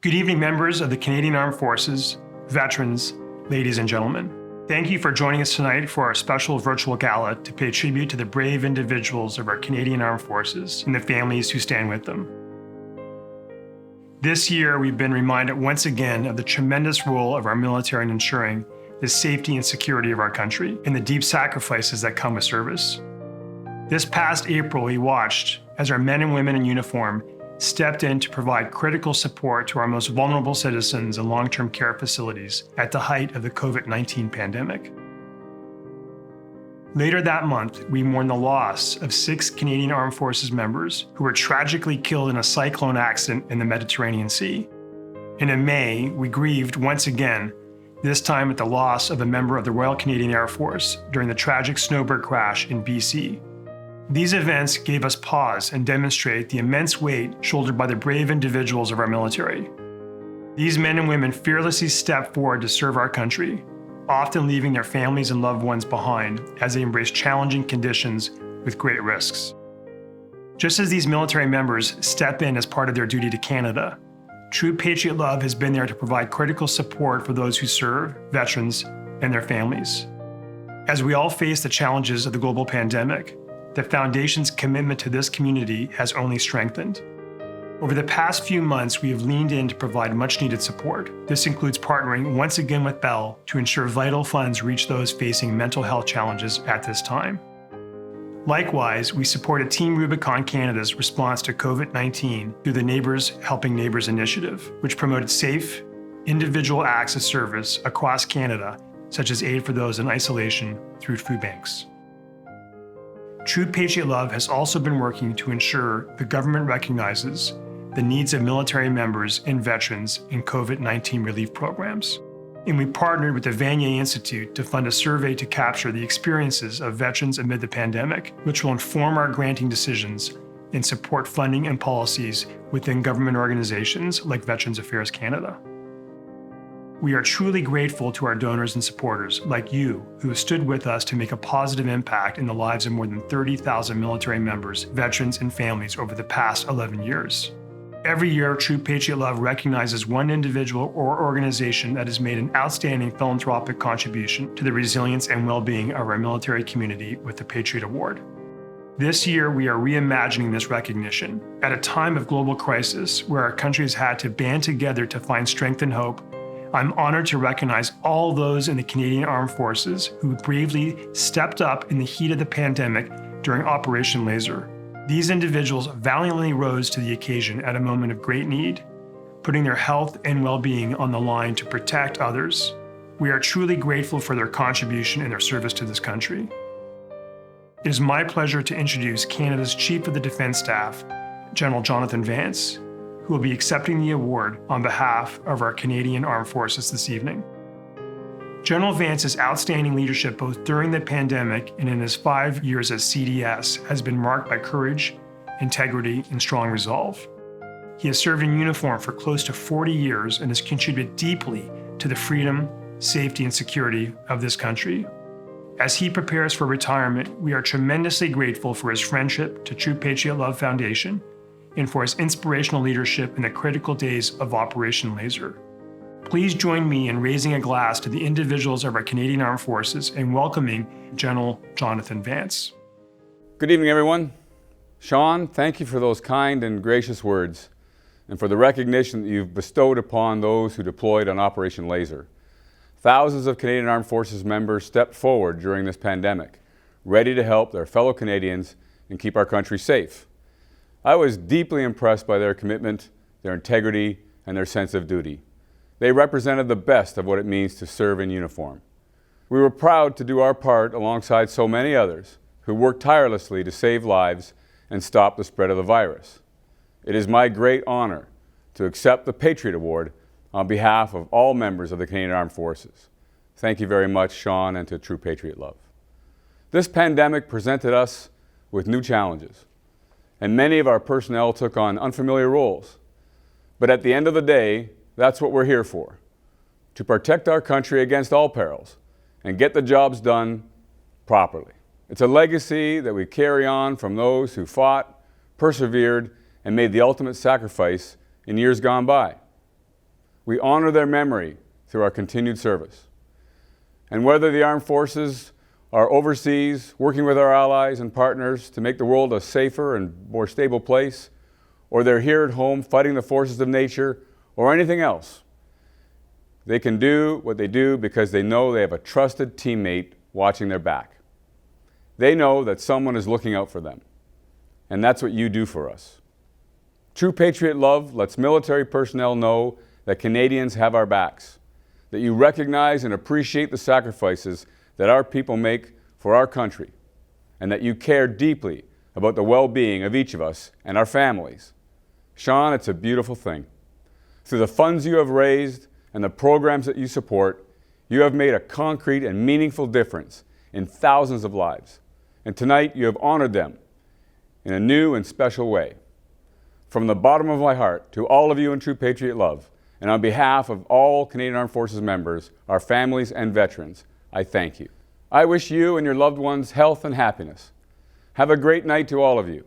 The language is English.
Good evening, members of the Canadian Armed Forces, veterans, ladies and gentlemen. Thank you for joining us tonight for our special virtual gala to pay tribute to the brave individuals of our Canadian Armed Forces and the families who stand with them. This year, we've been reminded once again of the tremendous role of our military in ensuring the safety and security of our country and the deep sacrifices that come with service. This past April, we watched as our men and women in uniform stepped in to provide critical support to our most vulnerable citizens in long-term care facilities at the height of the COVID-19 pandemic. Later that month, we mourned the loss of 6 Canadian Armed Forces members who were tragically killed in a cyclone accident in the Mediterranean Sea. And in May, we grieved once again, this time at the loss of a member of the Royal Canadian Air Force during the tragic snowbird crash in BC. These events gave us pause and demonstrate the immense weight shouldered by the brave individuals of our military. These men and women fearlessly step forward to serve our country, often leaving their families and loved ones behind as they embrace challenging conditions with great risks. Just as these military members step in as part of their duty to Canada, True Patriot Love has been there to provide critical support for those who serve, veterans, and their families. As we all face the challenges of the global pandemic, the Foundation's commitment to this community has only strengthened. Over the past few months, we have leaned in to provide much-needed support. This includes partnering once again with Bell to ensure vital funds reach those facing mental health challenges at this time. Likewise, we supported Team Rubicon Canada's response to COVID-19 through the Neighbours Helping Neighbours initiative, which promoted safe, individual acts of service across Canada, such as aid for those in isolation through food banks. True Patriot Love has also been working to ensure the government recognizes the needs of military members and veterans in COVID-19 relief programs. And we partnered with the Vanier Institute to fund a survey to capture the experiences of veterans amid the pandemic, which will inform our granting decisions and support funding and policies within government organizations like Veterans Affairs Canada. We are truly grateful to our donors and supporters like you who have stood with us to make a positive impact in the lives of more than 30,000 military members, veterans, and families over the past 11 years. Every year, True Patriot Love recognizes one individual or organization that has made an outstanding philanthropic contribution to the resilience and well-being of our military community with the Patriot Award. This year, we are reimagining this recognition. At a time of global crisis where our country has had to band together to find strength and hope, I'm honored to recognize all those in the Canadian Armed Forces who bravely stepped up in the heat of the pandemic during Operation Laser. These individuals valiantly rose to the occasion at a moment of great need, putting their health and well-being on the line to protect others. We are truly grateful for their contribution and their service to this country. It is my pleasure to introduce Canada's Chief of the Defence Staff, General Jonathan Vance, who will be accepting the award on behalf of our Canadian Armed Forces this evening. General Vance's outstanding leadership both during the pandemic and in his 5 years as CDS has been marked by courage, integrity, and strong resolve. He has served in uniform for close to 40 years and has contributed deeply to the freedom, safety, and security of this country. As he prepares for retirement, we are tremendously grateful for his friendship to True Patriot Love Foundation and for his inspirational leadership in the critical days of Operation Laser. Please join me in raising a glass to the individuals of our Canadian Armed Forces and welcoming General Jonathan Vance. Good evening, everyone. Sean, thank you for those kind and gracious words and for the recognition that you've bestowed upon those who deployed on Operation Laser. Thousands of Canadian Armed Forces members stepped forward during this pandemic, ready to help their fellow Canadians and keep our country safe. I was deeply impressed by their commitment, their integrity, and their sense of duty. They represented the best of what it means to serve in uniform. We were proud to do our part alongside so many others who worked tirelessly to save lives and stop the spread of the virus. It is my great honor to accept the Patriot Award on behalf of all members of the Canadian Armed Forces. Thank you very much, Sean, and to True Patriot Love. This pandemic presented us with new challenges, and many of our personnel took on unfamiliar roles. But at the end of the day, that's what we're here for, to protect our country against all perils and get the jobs done properly. It's a legacy that we carry on from those who fought, persevered, and made the ultimate sacrifice in years gone by. We honor their memory through our continued service. And whether the armed forces are overseas, working with our allies and partners to make the world a safer and more stable place, or they're here at home fighting the forces of nature, or anything else, they can do what they do because they know they have a trusted teammate watching their back. They know that someone is looking out for them. And that's what you do for us. True Patriot love lets military personnel know that Canadians have our backs, that you recognize and appreciate the sacrifices that our people make for our country, and that you care deeply about the well-being of each of us and our families. Sean, it's a beautiful thing. Through the funds you have raised and the programs that you support, you have made a concrete and meaningful difference in thousands of lives. And tonight you have honored them in a new and special way. From the bottom of my heart to all of you in True Patriot love, and on behalf of all Canadian Armed Forces members, our families and veterans, I thank you. I wish you and your loved ones health and happiness. Have a great night to all of you.